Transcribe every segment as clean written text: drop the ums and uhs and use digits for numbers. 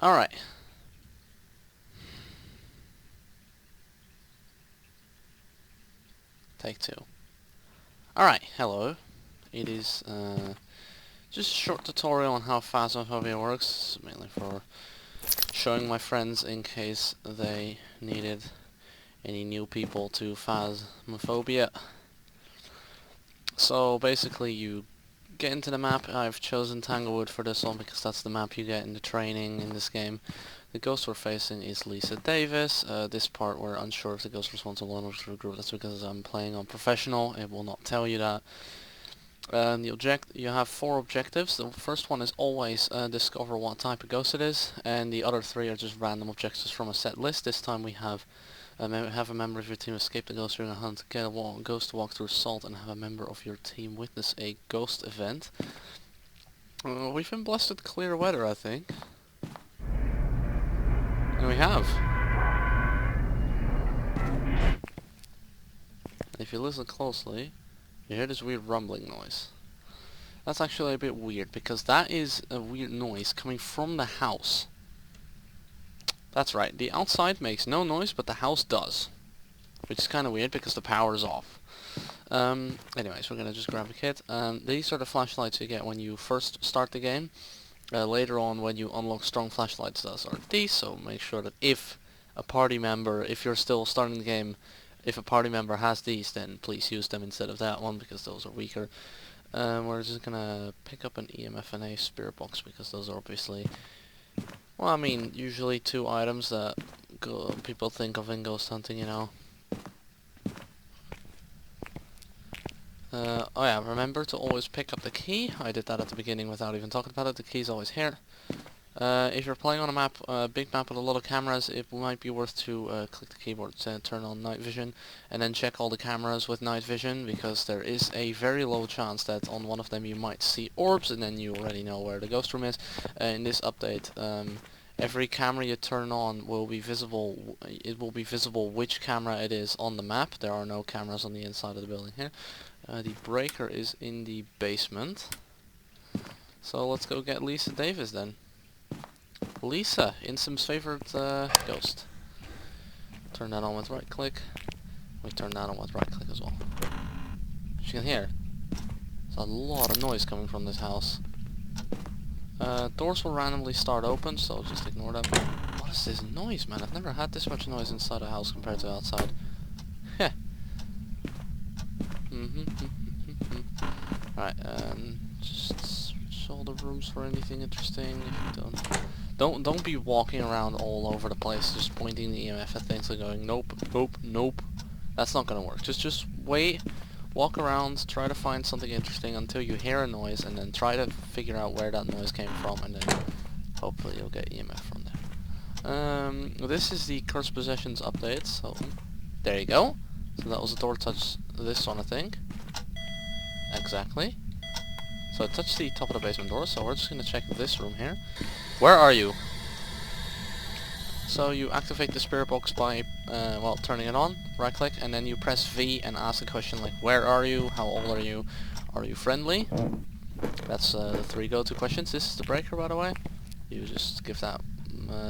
Alright. Take two. Alright, hello. It is just a short tutorial on how Phasmophobia works, mainly for showing my friends in case they needed any new people to Phasmophobia. So basically you get into the map. I've chosen Tanglewood for this one because that's the map you get in the training in this game. The ghost we're facing is Lisa Davis. This part we're unsure if the ghost responsible owner of the group. That's because I'm playing on professional. It will not tell you that. You have 4 objectives. The first one is always discover what type of ghost it is, and the other 3 are just random objectives from a set list. This time we have a member of your team escape the ghost during a hunt, get a ghost to walk through salt, and have a member of your team witness a ghost event. We've been blessed with clear weather, I think. And we have. If you listen closely, you hear this weird rumbling noise. That's actually a bit weird, because that is a weird noise coming from the house. That's right, the outside makes no noise, but the house does. Which is kind of weird, because the power is off. Anyways, we're gonna just grab a kit. These are the flashlights you get when you first start the game. Later on, when you unlock strong flashlights, those are these, so make sure that if a party member, if you're still starting the game, if a party member has these, then please use them instead of that one, because those are weaker. We're just gonna pick up an EMF and a spirit box, because those are obviously, well, I mean, usually 2 items that people think of in ghost hunting, you know. Oh yeah, remember to always pick up the key. I did that at the beginning without even talking about it. The key's always here. If you're playing on a map, big map with a lot of cameras, it might be worth to click the keyboard to turn on night vision, and then check all the cameras with night vision, because there is a very low chance that on one of them you might see orbs, and then you already know where the ghost room is. In this update, every camera you turn on will be visible. It will be visible which camera it is on the map. There are no cameras on the inside of the building here. The breaker is in the basement. So let's go get Lisa Davis then. Lisa, Insom's favorite ghost. Turn that on with right click. We turn that on with right click as well. As you can hear, there's a lot of noise coming from this house. Doors will randomly start open, so just ignore them. What is this noise, man? I've never had this much noise inside a house compared to outside. Heh. Alright, just search all the rooms for anything interesting. If you don't be walking around all over the place, just pointing the EMF at things and going nope, nope, nope. That's not gonna work. Just wait, walk around, try to find something interesting until you hear a noise, and then try to figure out where that noise came from, and then hopefully you'll get EMF from there. This is the Cursed Possessions update, so there you go. So that was the door touch this one, I think. Exactly. So it touched the top of the basement door, so we're just gonna check this room here. Where are you? So you activate the spirit box by, well, turning it on, right click, and then you press V and ask a question like, where are you? How old are you? Are you friendly? That's the 3 go-to questions. This is the breaker, by the way. You just give that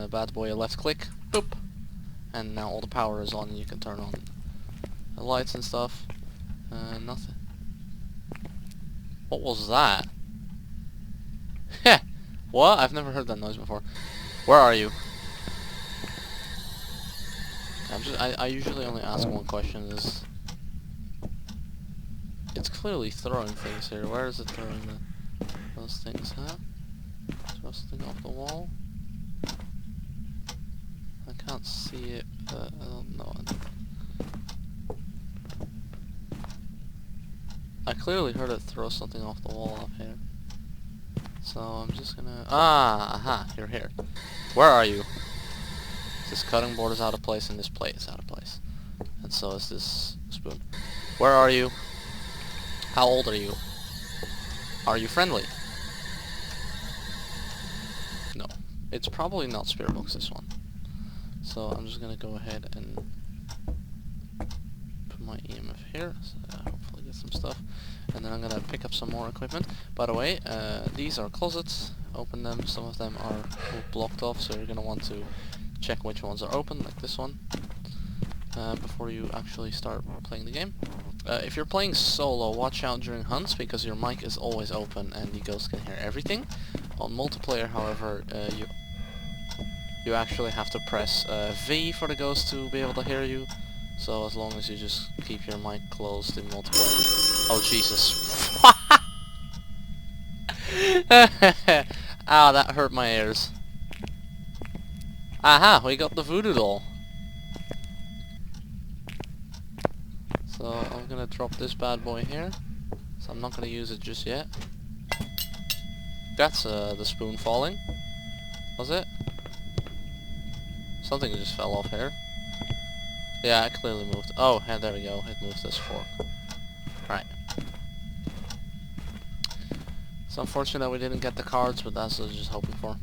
bad boy a left click, boop, and now all the power is on and you can turn on the lights and stuff. Nothing. What was that? Heh! What? I've never heard that noise before. Where are you? I usually only ask one question. It's clearly throwing things here. Where is it throwing those things, huh? Throw something off the wall? I can't see it, but I don't know. I clearly heard it throw something off the wall up here. So I'm just gonna... aha, you're here. Where are you? This cutting board is out of place and this plate is out of place. And so is this spoon. Where are you? How old are you? Are you friendly? No. It's probably not spirit box, this one. So I'm just gonna go ahead and put my EMF here, so hopefully get some stuff. And then I'm gonna pick up some more equipment. By the way, these are closets open them. Some of them are blocked off, so you're going to want to check which ones are open, like this one, before you actually start playing the game. If you're playing solo, watch out during hunts, because your mic is always open and the ghost can hear everything. On multiplayer, however, you actually have to press V for the ghost to be able to hear you. So as long as you just keep your mic closed in multiplayer. Oh Jesus! Ah, that hurt my ears. Aha, we got the voodoo doll. So I'm gonna drop this bad boy here. So I'm not gonna use it just yet. That's the spoon falling. Was it? Something just fell off here. Yeah, it clearly moved. Oh, and there we go. It moved this fork. Right. It's unfortunate we didn't get the cards, but that's what I was just hoping for.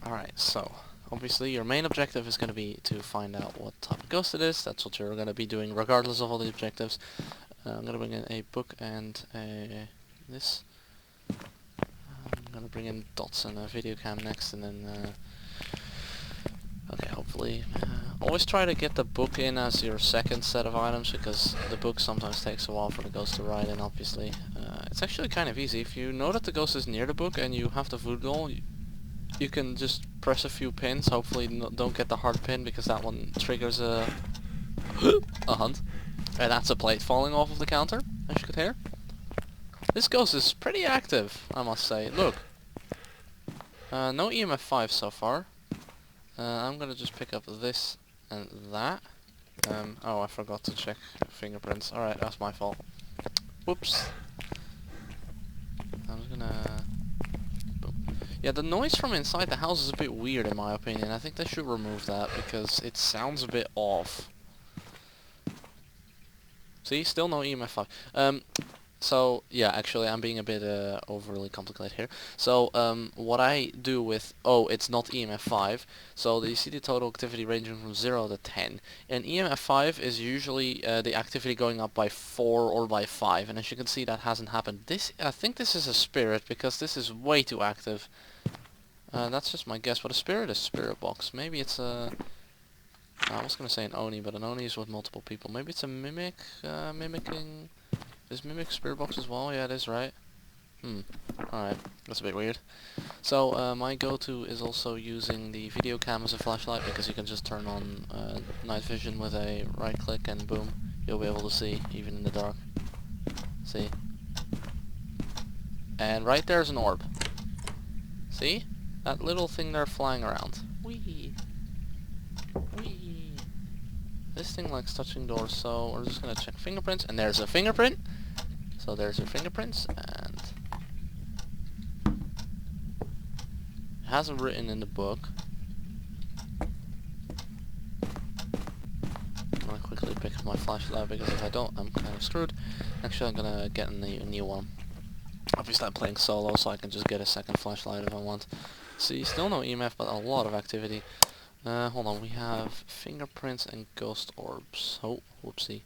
Alright, so obviously your main objective is going to be to find out what type of ghost it is. That's what you're going to be doing regardless of all the objectives. I'm going to bring in a book and this. I'm going to bring in dots and a video cam next, and then okay, hopefully always try to get the book in as your second set of items, because the book sometimes takes a while for the ghost to ride in, obviously. It's actually kind of easy. If you know that the ghost is near the book and you have the voodoo doll, you can just press a few pins. Hopefully don't get the hard pin, because that one triggers a hunt. And that's a plate falling off of the counter, as you could hear. This ghost is pretty active, I must say. Look. No EMF 5 so far. I'm gonna just pick up this and that. Oh, I forgot to check fingerprints. Alright, that's my fault. Whoops. I'm just gonna... Boom. Yeah, the noise from inside the house is a bit weird in my opinion. I think they should remove that, because it sounds a bit off. See, still no EMF 5. So, yeah, actually I'm being a bit overly complicated here. So, what I do with... Oh, it's not EMF 5. So, you see the total activity ranging from 0 to 10. And EMF 5 is usually the activity going up by 4 or by 5. And as you can see, that hasn't happened. I think this is a spirit, because this is way too active. That's just my guess. But a spirit is spirit box. Maybe it's a... I was going to say an Oni, but an Oni is with multiple people. Maybe it's a mimic, mimicking... Is Mimic Spirit Box as well? Yeah, it is, right? Alright, that's a bit weird. So, my go-to is also using the video cam as a flashlight, because you can just turn on night vision with a right click and boom, you'll be able to see, even in the dark. See? And right there's an orb. See? That little thing there flying around. Whee! Whee! This thing likes touching doors, so we're just gonna check fingerprints, and there's a fingerprint! So there's your fingerprints, and it hasn't written in the book. I'm gonna quickly pick up my flashlight, because if I don't, I'm kind of screwed. Actually, I'm gonna get a new one. Obviously, I'm playing solo, so I can just get a second flashlight if I want. See, still no EMF, but a lot of activity. Hold on, we have fingerprints and ghost orbs. Oh, whoopsie.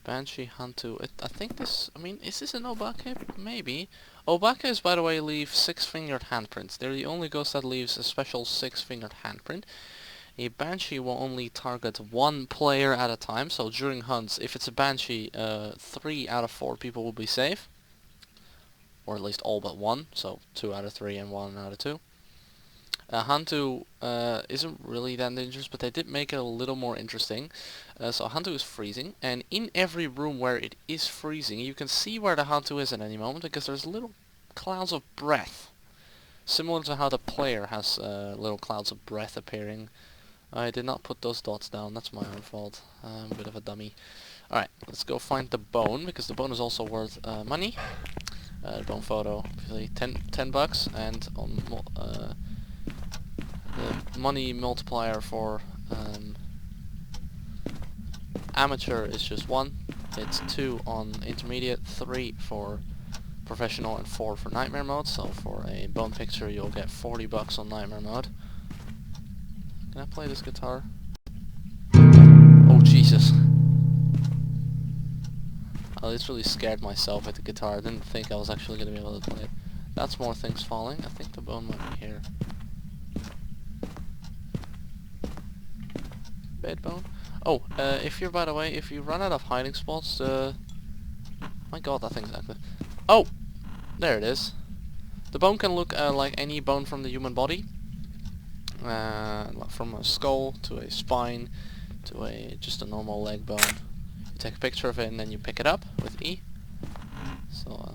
Banshee, Hantu. I think this... I mean, is this an Obake? Maybe. Obakes, by the way, leave 6-fingered handprints. They're the only ghost that leaves a special 6-fingered handprint. A Banshee will only target one player at a time, so during hunts, if it's a Banshee, 3 out of 4 people will be safe. Or at least all but one, so 2 out of 3 and 1 out of 2. Hantu isn't really that dangerous, but they did make it a little more interesting. So Hantu is freezing, and in every room where it is freezing, you can see where the Hantu is at any moment, because there's little clouds of breath. Similar to how the player has little clouds of breath appearing. I did not put those dots down, that's my own fault. I'm a bit of a dummy. Alright, let's go find the bone, because the bone is also worth money. The bone photo, obviously 10 bucks, and on the money multiplier for amateur is just 1. It's 2 on intermediate, 3 for professional, and 4 for nightmare mode. So for a bone picture, you'll get 40 bucks on nightmare mode. Can I play this guitar? Oh Jesus! I I literally scared myself with the guitar. I didn't think I was actually going to be able to play it. That's more things falling. I think the bone might be here. Bed bone. Oh, if you're, by the way, if you run out of hiding spots, my god, that thing's active. Oh! There it is. The bone can look like any bone from the human body. From a skull to a spine to just a normal leg bone. You take a picture of it and then you pick it up with E. So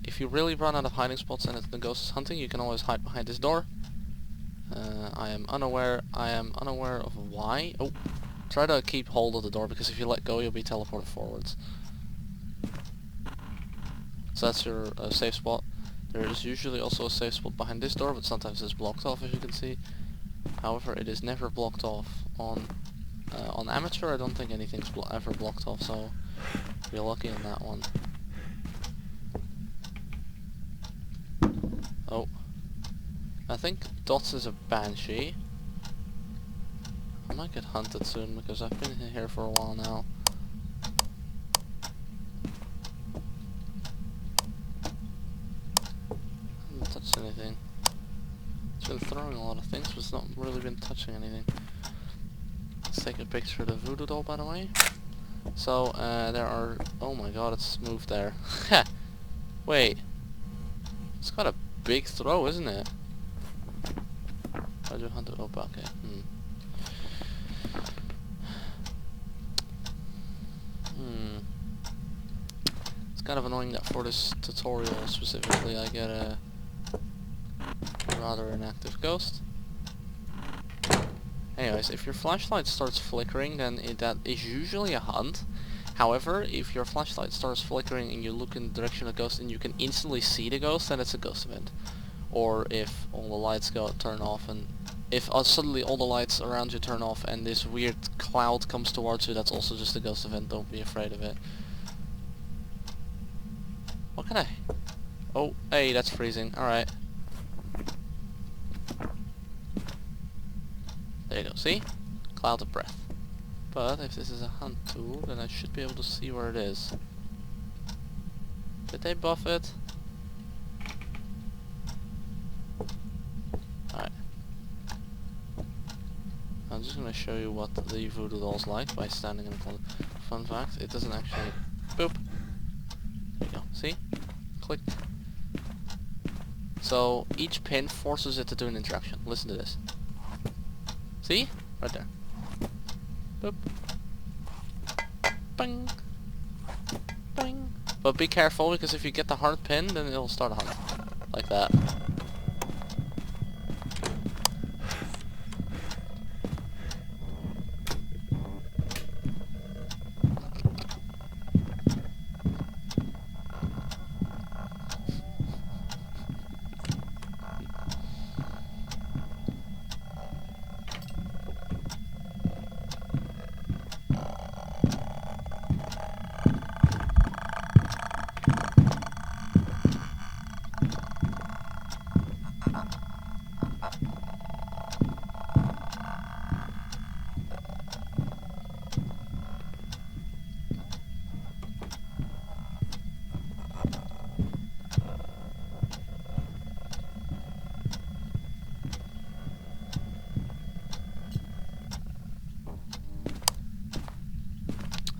if you really run out of hiding spots and the ghost is hunting, you can always hide behind this door. I am unaware of why. Oh, try to keep hold of the door, because if you let go you'll be teleported forwards. So that's your safe spot. There is usually also a safe spot behind this door, but sometimes it's blocked off, as you can see. However, it is never blocked off. On amateur, I don't think anything's ever blocked off, so you're lucky on that one. Oh. I think Dots is a banshee. I might get hunted soon, because I've been here for a while now. I haven't touched anything. It's been throwing a lot of things, but it's not really been touching anything. Let's take a picture of the voodoo doll, by the way. So, there are... Oh my god, it's moved there. Wait. It's got a big throw, isn't it? Why'd you hunt it? Oh, okay. It's kind of annoying that for this tutorial specifically I get a rather inactive ghost. Anyways, if your flashlight starts flickering, then that is usually a hunt. However, if your flashlight starts flickering and you look in the direction of the ghost and you can instantly see the ghost, then it's a ghost event. Or if all the lights turn off, and if suddenly all the lights around you turn off and this weird cloud comes towards you, that's also just a ghost event. Don't be afraid of it. What can I... Oh, hey, that's freezing. Alright. There you go, see? Cloud of breath. But if this is a hunt tool, then I should be able to see where it is. Did they buff it? Alright. I'm just gonna show you what the voodoo doll's like by standing in front. Fun fact, it doesn't actually... Boop! There you go, see? Click. So, each pin forces it to do an interaction. Listen to this. See? Right there. Boop. Bang. Bang. But be careful, because if you get the hard pin, then it'll start a hunt. Like that.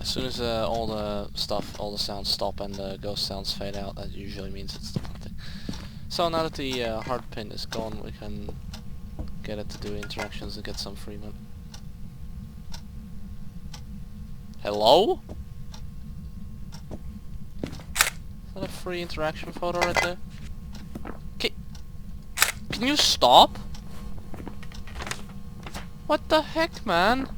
As soon as all the sounds stop and the ghost sounds fade out, that usually means it's the hunting. So now that the hard pin is gone, we can get it to do interactions and get some freedom. Hello? Is that a free interaction photo right there? Can you stop? What the heck, man?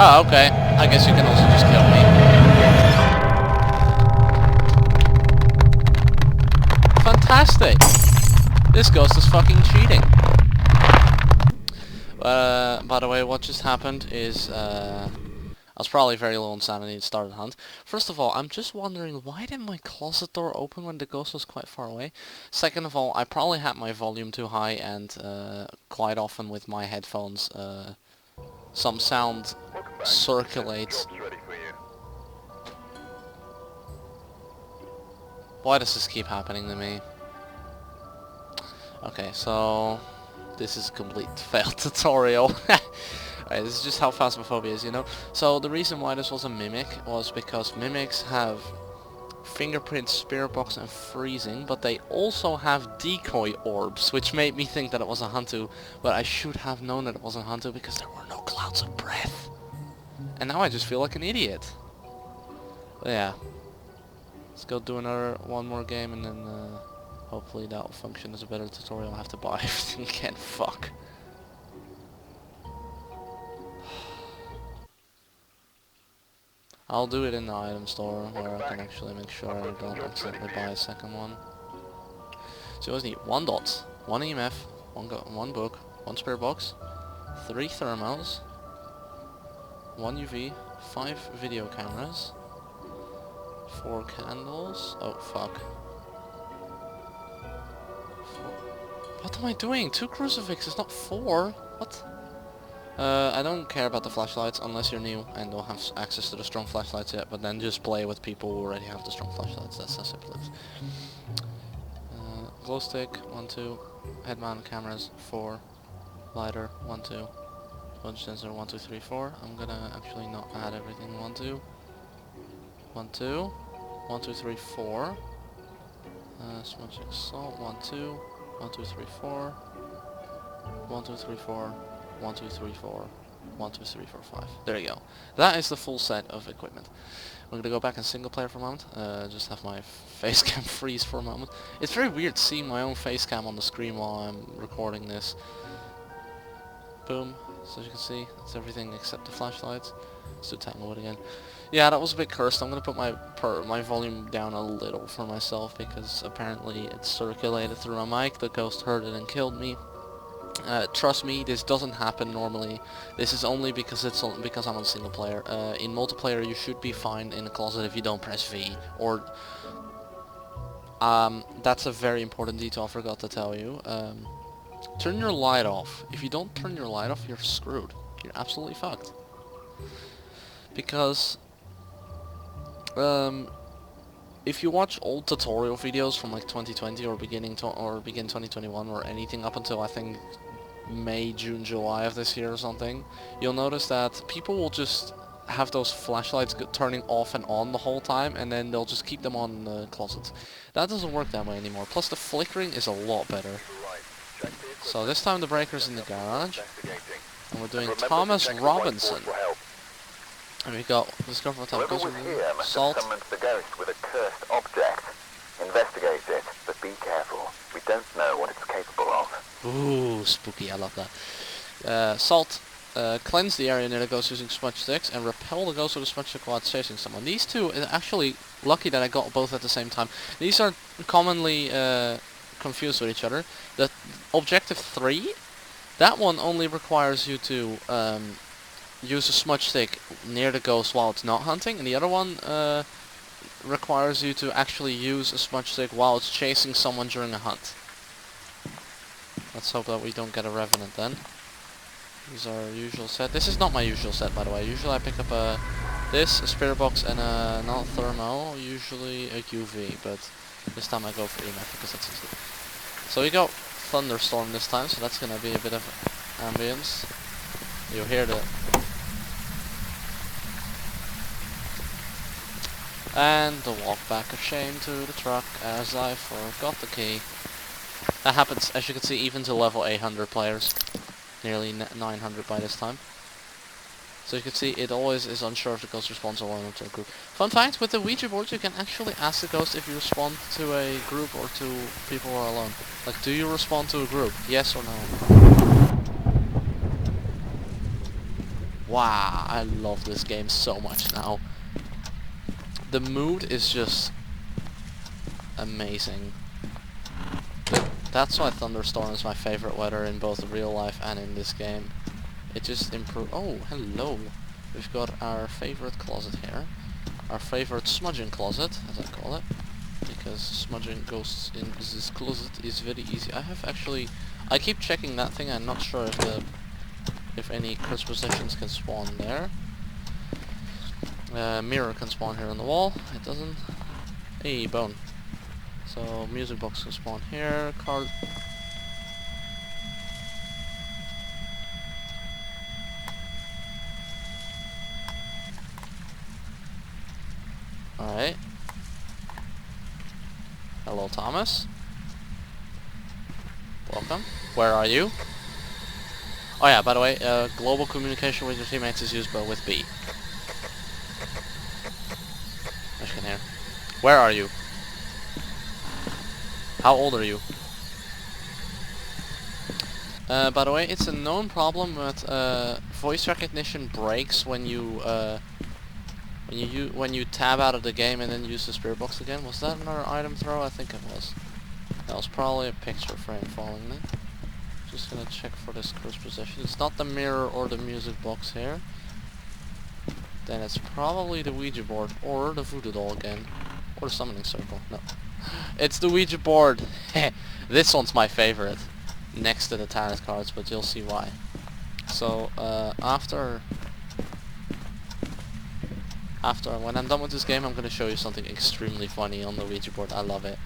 Oh, okay. I guess you can also just kill me. fantastic! This ghost is fucking cheating. By the way, what just happened is, I was probably very low on sanity and started the hunt. First of all, I'm just wondering, why did my closet door open when the ghost was quite far away? Second of all, I probably had my volume too high, and quite often with my headphones, some sound circulates. Why does this keep happening to me? Okay, so this is a complete failed tutorial. Right, this is just how Phasmophobia is, you know? So the reason why this was a mimic was because mimics have fingerprint, spirit box and freezing, but they also have decoy orbs, which made me think that it was a Hantu, but I should have known that it wasn't a Hantu because there were no clouds of breath. And now I just feel like an idiot. But yeah. Let's go do one more game and then hopefully that will function as a better tutorial. I have to buy everything again. Fuck. I'll do it in the item store where I can actually make sure I don't accidentally buy a second one. So you always need 1 dot, 1 EMF, 1 book, 1 spirit box, 3 thermals, 1 UV, 5 video cameras, 4 candles. Oh fuck. What am I doing? 2 crucifixes, not 4. What? I don't care about the flashlights unless you're new and don't have access to the strong flashlights yet, but then just play with people who already have the strong flashlights. That's how simple it is. Glow stick, 1, 2. Head mount cameras, 4. Lighter, 1, 2. Sponge sensor, 1, 2, 3, 4. I'm gonna actually not add everything. 1, 2. 1, 2. 1, 2, 3, 4. Smudge salt, 1, 2. 1, 2, 3, 4. 1, 2, 3, 4. 1, 2, 3, 4. 1, 2, 3, 4, 5. There you go. That is the full set of equipment. I'm gonna go back in single player for a moment. Just have my face cam freeze for a moment. It's very weird seeing my own face cam on the screen while I'm recording this. Boom. So as you can see, it's everything except the flashlights. Let's do Tanglewood again. Yeah, that was a bit cursed. I'm gonna put my volume down a little for myself because apparently it circulated through my mic. The ghost heard it and killed me. Trust me, this doesn't happen normally. This is only because I'm on single player. In multiplayer, you should be fine in a closet if you don't press V. Or that's a very important detail I forgot to tell you. Turn your light off. If you don't turn your light off, you're screwed. You're absolutely fucked. Because if you watch old tutorial videos from like 2020 or begin 2021 or anything up until I think May, June, July of this year or something, you'll notice that people will just have those flashlights turning off and on the whole time, and then they'll just keep them on in the closets. That doesn't work that way anymore. Plus the flickering is a lot better. So this time the breaker's in the garage, and we're doing Thomas Robinson. And we got discover what type of ghost salt. Summons the ghost with a cursed object. Investigate it, but be careful. We don't know what it's capable of. Ooh, spooky! I love that. Salt. Cleanse the area near the ghost using smudge sticks, and repel the ghost with a smudge stick while it's chasing someone. These two, actually, lucky that I got both at the same time. These are commonly confused with each other. The objective 3, that one only requires you to use a smudge stick near the ghost while it's not hunting, and the other one requires you to actually use a smudge stick while it's chasing someone during a hunt. Let's hope that we don't get a revenant then. These are our usual set. This is not my usual set, by the way. Usually I pick up a spirit box and not thermo, usually a UV, but this time I go for EMF because that's easy. So we go thunderstorm this time, so that's gonna be a bit of ambience. You hear the... And the walk back of shame to the truck as I forgot the key. That happens, as you can see, even to level 800 players. Nearly 900 by this time. So you can see it always is unsure if the ghost responds alone or to a group. Fun fact, with the Ouija board you can actually ask the ghost if you respond to a group or to people who are alone. Like, do you respond to a group? Yes or no? Wow, I love this game so much now. The mood is just amazing. That's why thunderstorm is my favorite weather in both real life and in this game. It just improves. Oh, hello. We've got our favorite closet here. Our favorite smudging closet, as I call it. Because smudging ghosts in this closet is very easy. I keep checking that thing. I'm not sure if any cursed possessions can spawn there. Mirror can spawn here on the wall. It doesn't. Hey, bone. So music box can spawn here. Card. Alright. Hello, Thomas. Welcome. Where are you? Oh yeah, by the way, global communication with your teammates is used, but with B. Mission here. Where are you? How old are you? By the way, it's a known problem that voice recognition breaks when you tab out of the game and then use the spirit box again. Was that another item throw? I think it was. That was probably a picture frame falling then. Just gonna check for this cursed possession. It's not the mirror or the music box here. Then it's probably the Ouija board or the voodoo doll again. Or the summoning circle. No. It's the Ouija board! This one's my favorite. Next to the tarot cards, but you'll see why. So, when I'm done with this game, I'm going to show you something extremely funny on the Ouija board. I love it.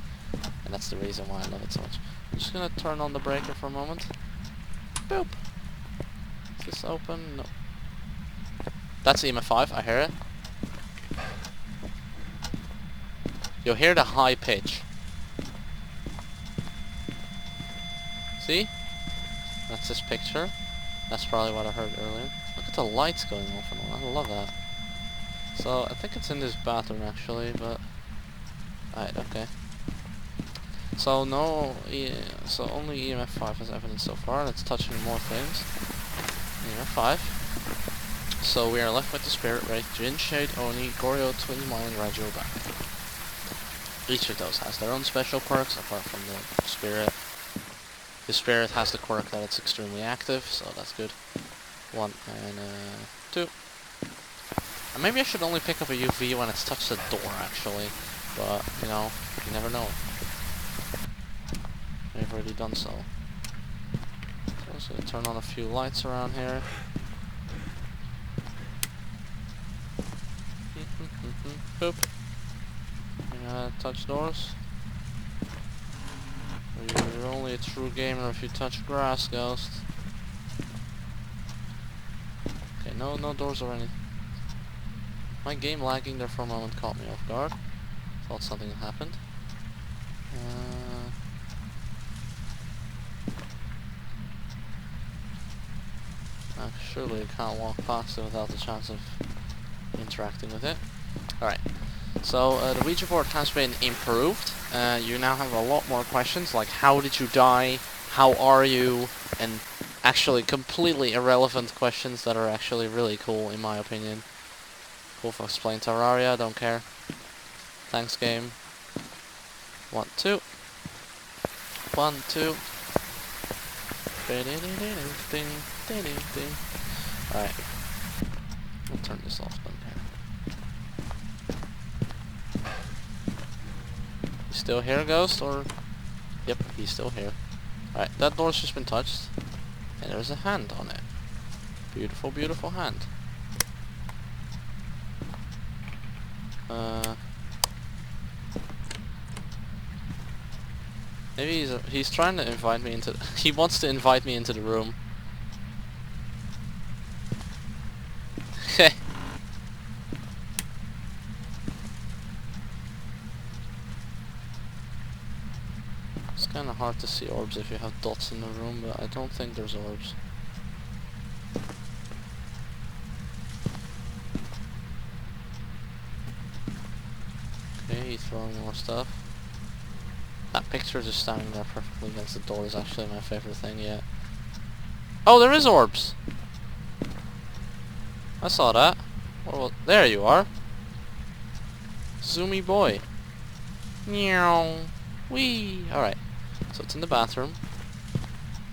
And that's the reason why I love it so much. I'm just going to turn on the breaker for a moment. Boop! Is this open? No. That's EMF 5, I hear it. You'll hear the high pitch. See? That's this picture. That's probably what I heard earlier. Look at the lights going off and all. I love that. So I think it's in this bathroom actually, but alright, okay. So so only EMF 5 has evidence so far. Let's touch on more things. EMF 5. So we are left with the Spirit Wraith, Jin, Shade, Oni, Goryo, Twin Mine, and Rajo back. Each of those has their own special quirks apart from the Spirit. The Spirit has the quirk that it's extremely active, so that's good. 1 and 2. And maybe I should only pick up a UV when it's touched the door, actually. But, you know, you never know. I've already done so. So I'm gonna turn on a few lights around here. Boop. Touch doors. You're only a true gamer if you touch grass, Ghost. Okay, no doors or anything. My game lagging there for a moment caught me off guard. Thought something had happened. Surely you can't walk past it without the chance of interacting with it. Alright, so the Ouija board has been improved. You now have a lot more questions, like how did you die, how are you, and actually completely irrelevant questions that are actually really cool in my opinion. Cool for explain Terraria, don't care. Thanks game. 1, 2. 1, 2. Alright. We'll turn this off then here. You still here, Ghost, or? Yep, he's still here. Alright, that door's just been touched. And there's a hand on it. Beautiful, beautiful hand. Maybe he's trying to invite me into he wants to invite me into the room. Heh. It's kinda hard to see orbs if you have dots in the room, but I don't think there's orbs. Okay, he's throwing more stuff. That picture just standing there perfectly against the door is actually my favorite thing yet. Oh, there is orbs! I saw that. Well, there you are. Zoomy boy. Meow. Wee. Alright. So it's in the bathroom.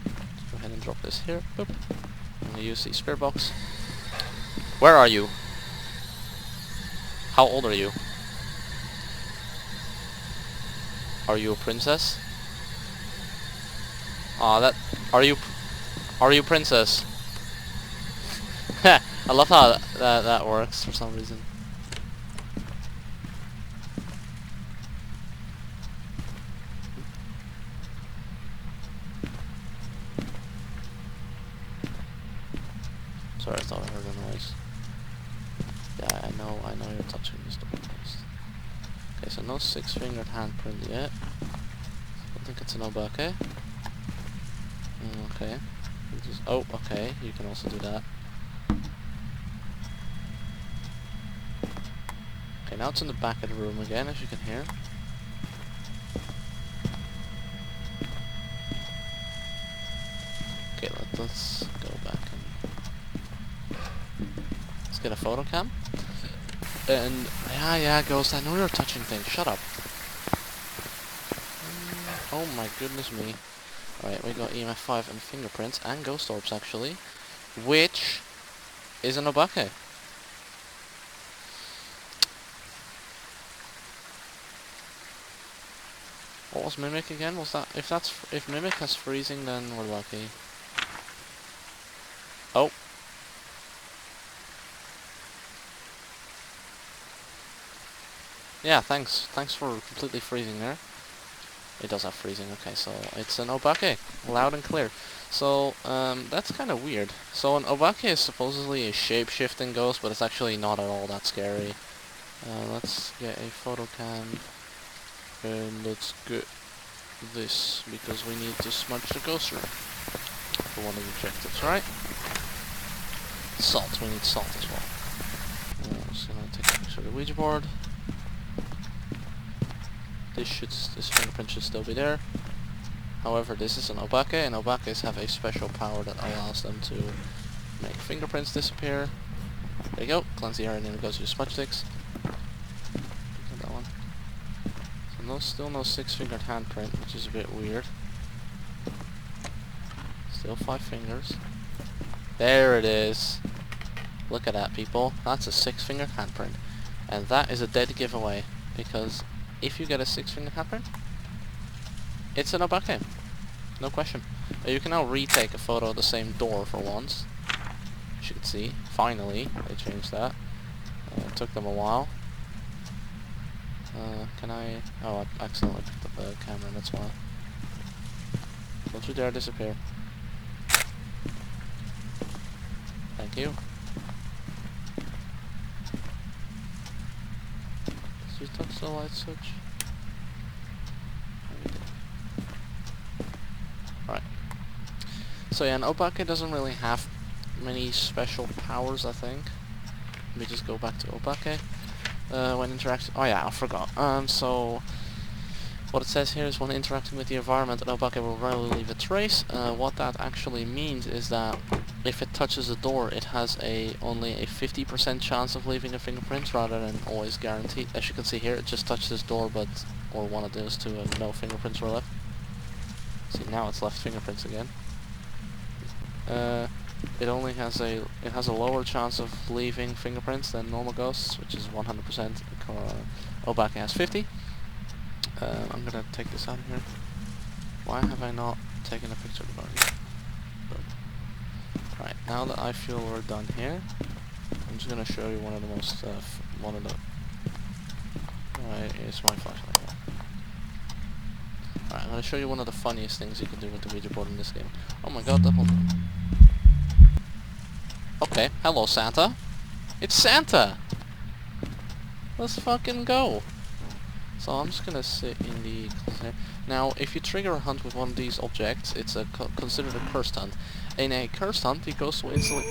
Let's go ahead and drop this here. Boop. I'm gonna use the spirit box. Where are you? How old are you? Are you a princess? Aw, that... Are you princess? I love how that works for some reason. Sorry, I thought I heard a noise. Yeah, I know you're touching this door first. Okay, so no 6-fingered handprint yet. I think it's an obake. Okay. Oh, okay, you can also do that. Okay, now it's in the back of the room again, as you can hear. Okay, let's go back and... Let's get a photo cam. And... Yeah, Ghost, I know you're touching things, shut up. Oh my goodness me. Alright, we got EMF 5 and fingerprints, and ghost orbs actually. Which is an obake. What was Mimic again? Was that... If Mimic has freezing, then we're lucky. Oh. Yeah, thanks. Thanks for completely freezing there. It does have freezing, okay, so it's an obake. Loud and clear. So, that's kind of weird. So an obake is supposedly a shape-shifting ghost, but it's actually not at all that scary. Let's get a photo cam. And let's get this, because we need to smudge the ghost room for one of the objectives, right? Salt, we need salt as well. I'm just gonna take a picture of the Ouija board. This fingerprint should still be there. However, this is an obake, and obakes have a special power that allows them to make fingerprints disappear. There you go, cleanse the area, and then it goes to your smudge sticks. That one. So still no 6-fingered handprint, which is a bit weird. Still 5 fingers. There it is. Look at that, people. That's a 6-fingered handprint. And that is a dead giveaway, because if you get a 6-fingered handprint, it's an obake. No question. You can now retake a photo of the same door for once. As you can see, finally, they changed that. It took them a while. Can I... Oh, I accidentally picked up the camera, that's why. Don't you dare disappear. Thank you. Did you touch the light switch? Alright. So yeah, an obake doesn't really have many special powers, I think. Let me just go back to obake. When interacting... Oh yeah, I forgot. So... What it says here is when interacting with the environment, an obake will rarely leave a trace. What that actually means is that if it touches a door, it has only a 50% chance of leaving a fingerprint rather than always guaranteed. As you can see here, it just touched this door, or one of those two, and no fingerprints were left. See, now it's left fingerprints again. It has a lower chance of leaving fingerprints than normal ghosts, which is 100%. Obake has 50. I'm gonna take this out of here. Why have I not taken a picture of the body? Right, now that I feel we're done here, I'm just gonna show you one of the most, Alright, here's my flashlight. Alright, I'm gonna show you one of the funniest things you can do with the Ouija board in this game. Oh my god, that one. Okay, hello Santa. It's Santa! Let's fucking go! So I'm just gonna sit in the... Now, if you trigger a hunt with one of these objects, it's considered a cursed hunt. In a cursed hunt, the ghost will instantly...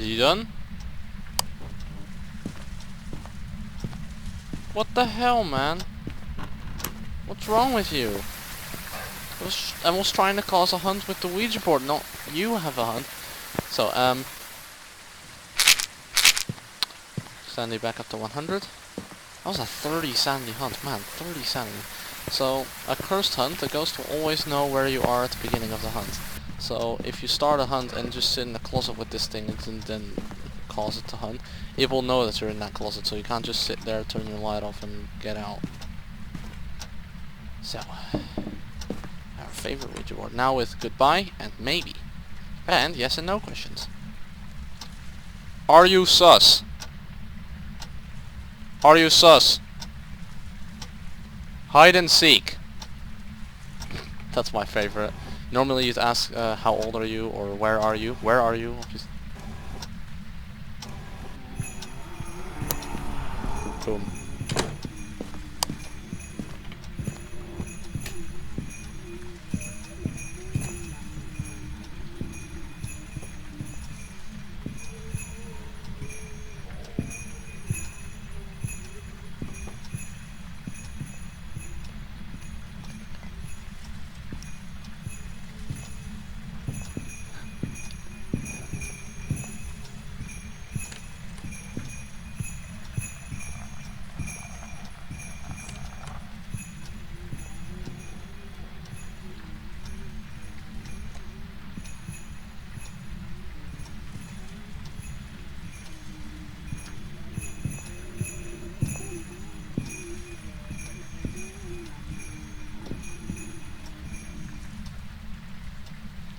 You done? What the hell, man? What's wrong with you? I was trying to cause a hunt with the Ouija board, not you have a hunt. So, sanity back up to 100. That was a 30 sanity hunt, man, 30 sanity. So, a cursed hunt, the ghost will always know where you are at the beginning of the hunt. So, if you start a hunt and just sit in the closet with this thing and then cause it to hunt, it will know that you're in that closet, so you can't just sit there, turn your light off and get out. So, our favorite Ouija board. Now with goodbye and maybe. And yes and no questions. Are you sus? Are you sus? Hide and seek. That's my favorite. Normally you'd ask how old are you or where are you? Where are you? Just boom.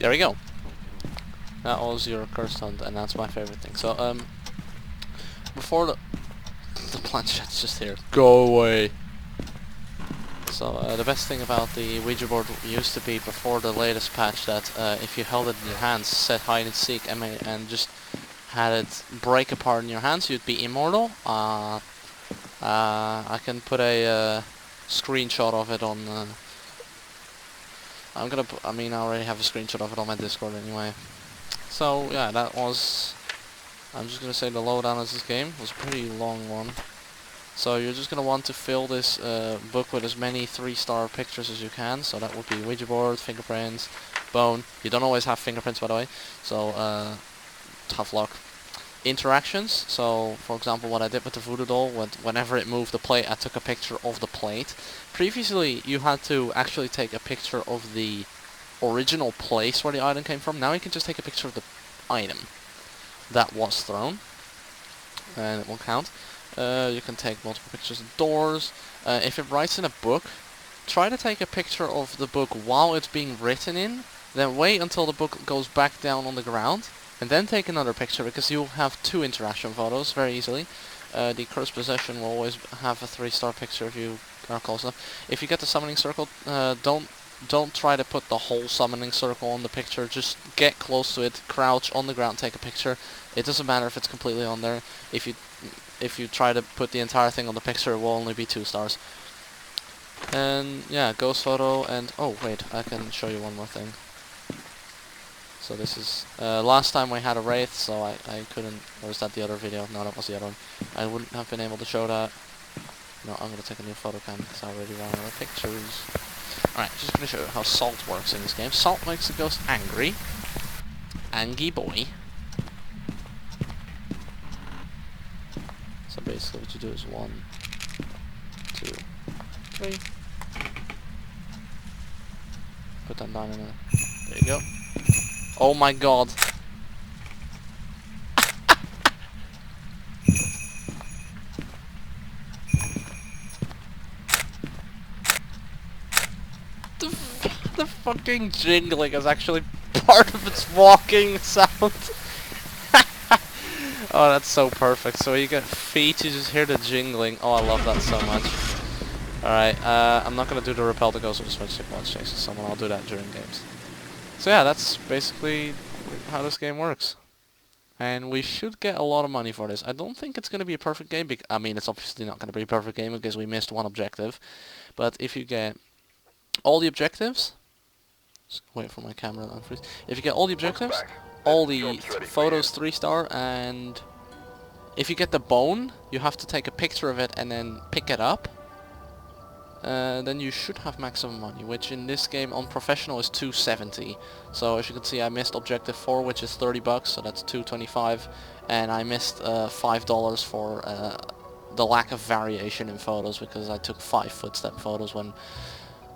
There we go. That was your cursed hunt, and that's my favorite thing. So, before the planchet's just here. Go away. So, the best thing about the Ouija board used to be before the latest patch that if you held it in your hands, set hide and seek, and just had it break apart in your hands, you'd be immortal. I can put a screenshot of it on. I already have a screenshot of it on my Discord anyway. So yeah, that was. I'm just gonna say the lowdown of this game. It was a pretty long one. So you're just gonna want to fill this book with as many 3-star pictures as you can. So that would be Ouija board, fingerprints, bone. You don't always have fingerprints, by the way. So tough luck. Interactions. So for example, what I did with the voodoo doll, whenever it moved the plate, I took a picture of the plate. Previously, you had to actually take a picture of the original place where the item came from. Now you can just take a picture of the item that was thrown, and it will count. You can take multiple pictures of doors. If it writes in a book, try to take a picture of the book while it's being written in, then wait until the book goes back down on the ground, and then take another picture, because you'll have 2 interaction photos very easily. The cursed possession will always have a 3-star picture if you are close enough. If you get the summoning circle, don't try to put the whole summoning circle on the picture. Just get close to it, crouch on the ground, take a picture. It doesn't matter if it's completely on there. If you try to put the entire thing on the picture, it will only be 2 stars. And yeah, ghost photo. And oh wait, I can show you one more thing. So this is, last time we had a wraith, so I couldn't, or is that the other video? No, that was the other one. I wouldn't have been able to show that. No, I'm going to take a new photo cam, because I already ran out of pictures. Alright, just going to show you how salt works in this game. Salt makes the ghost angry. Angy boy. So basically what you do is 1, 2, 3. Put that down in there. There you go. Oh my god. The fucking jingling is actually part of its walking sound. Oh, that's so perfect. So you get feet, you just hear the jingling. Oh, I love that so much. Alright, I'm not gonna do the repel the ghost, I'll just switch to chasing someone. I'll do that during games. So yeah, that's basically how this game works. And we should get a lot of money for this. I don't think it's going to be a perfect game. I mean, it's obviously not going to be a perfect game because we missed one objective. But if you get all the objectives... Just wait for my camera to unfreeze. If you get all the objectives, all the photos 3-star, and if you get the bone, you have to take a picture of it and then pick it up. Then you should have maximum money, which in this game on professional is 270. So as you can see, I missed objective 4, which is 30 bucks, so that's 225, and I missed $5 for the lack of variation in photos, because I took 5 footstep photos when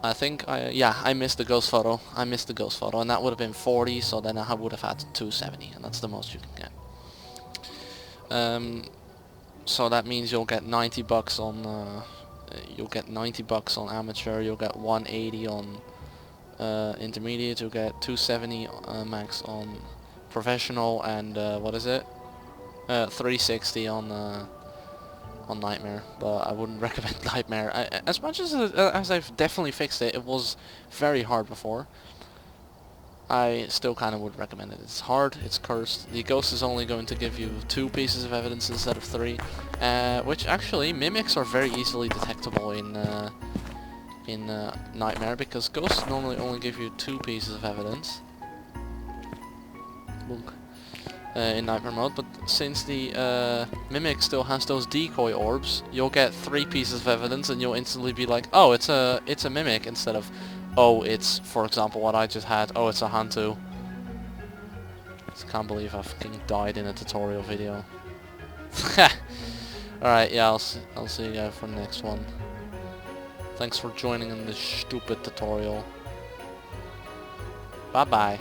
I think I missed the ghost photo. I missed the ghost photo, and that would have been 40, so then I would have had 270, and that's the most you can get. So that means you'll get 90 bucks on amateur, you'll get 180 on intermediate, you'll get 270 max on professional, and what is it? 360 on Nightmare. But I wouldn't recommend Nightmare. As much as I've definitely fixed it, it was very hard before. I still kind of would recommend it. It's hard, it's cursed. The ghost is only going to give you 2 pieces of evidence instead of 3, which actually mimics are very easily detectable in Nightmare, because ghosts normally only give you 2 pieces of evidence in Nightmare mode, but since the mimic still has those decoy orbs, you'll get 3 pieces of evidence and you'll instantly be like, oh, it's a mimic, instead of, oh, it's, for example, what I just had, oh, it's a Hantu. I can't believe I fucking died in a tutorial video. Alright, yeah, I'll see you guys for the next one. Thanks for joining in this stupid tutorial. Bye bye.